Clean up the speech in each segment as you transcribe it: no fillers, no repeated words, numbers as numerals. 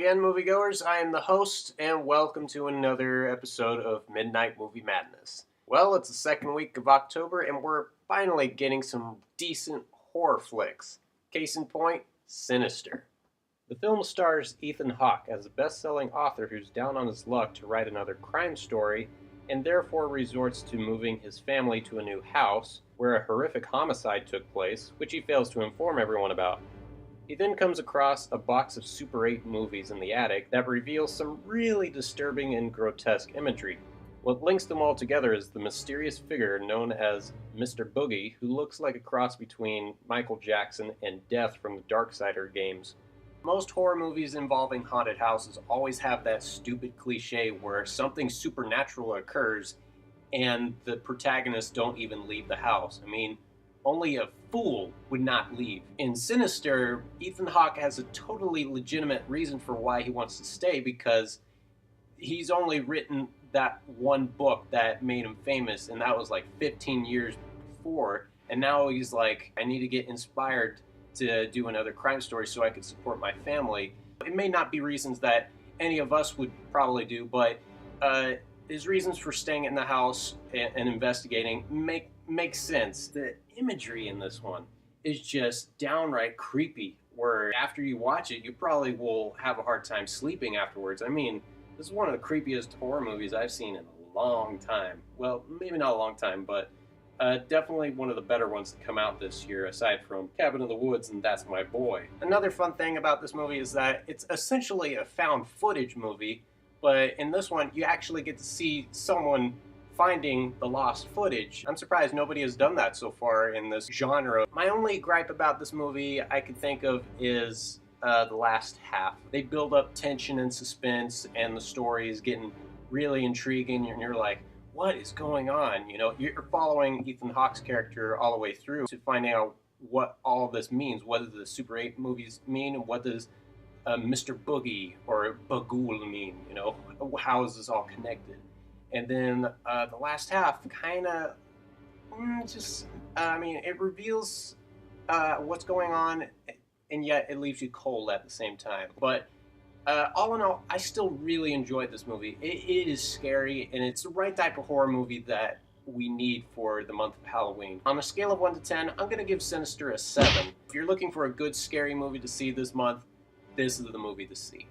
again, moviegoers. I am the host, and welcome to another episode of Midnight Movie Madness. Well, it's the second week of October, and we're finally getting some decent horror flicks. Case in point, Sinister. The film stars Ethan Hawke as a best-selling author who's down on his luck to write another crime story, and therefore resorts to moving his family to a new house, where a horrific homicide took place, which he fails to inform everyone about. He then comes across a box of Super 8 movies in the attic that reveals some really disturbing and grotesque imagery. What links them all together is the mysterious figure known as Mr. Boogie, who looks like a cross between Michael Jackson and Death from the Darksider games. Most horror movies involving haunted houses always have that stupid cliche where something supernatural occurs and the protagonists don't even leave the house. Only a fool would not leave. In Sinister, Ethan Hawke has a totally legitimate reason for why he wants to stay, because he's only written that one book that made him famous, and that was like 15 years before, and now he's like, I need to get inspired to do another crime story so I can support my family. It may not be reasons that any of us would probably do, but his reasons for staying in the house and investigating makes sense. The imagery in this one is just downright creepy, where after you watch it, you probably will have a hard time sleeping afterwards. This is one of the creepiest horror movies I've seen in a long time. Well, maybe not a long time, but definitely one of the better ones to come out this year, aside from Cabin in the Woods and That's My Boy. Another fun thing about this movie is that it's essentially a found footage movie, but in this one, you actually get to see someone finding the lost footage. I'm surprised nobody has done that so far in this genre. My only gripe about this movie I can think of is the last half. They build up tension and suspense, and the story is getting really intriguing, and you're like, what is going on? You're following Ethan Hawke's character all the way through to finding out what all of this means. What do the Super 8 movies mean, and what does Mr. Boogie or Bagool mean? How is this all connected? And then the last half kind of it reveals what's going on, and yet it leaves you cold at the same time. But all in all, I still really enjoyed this movie. It is scary, and it's the right type of horror movie that we need for the month of Halloween. On a scale of 1 to 10, I'm going to give Sinister a 7. If you're looking for a good scary movie to see this month, this is the movie to see.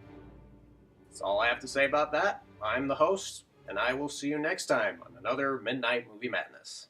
That's all I have to say about that. I'm the host, and I will see you next time on another Midnight Movie Madness.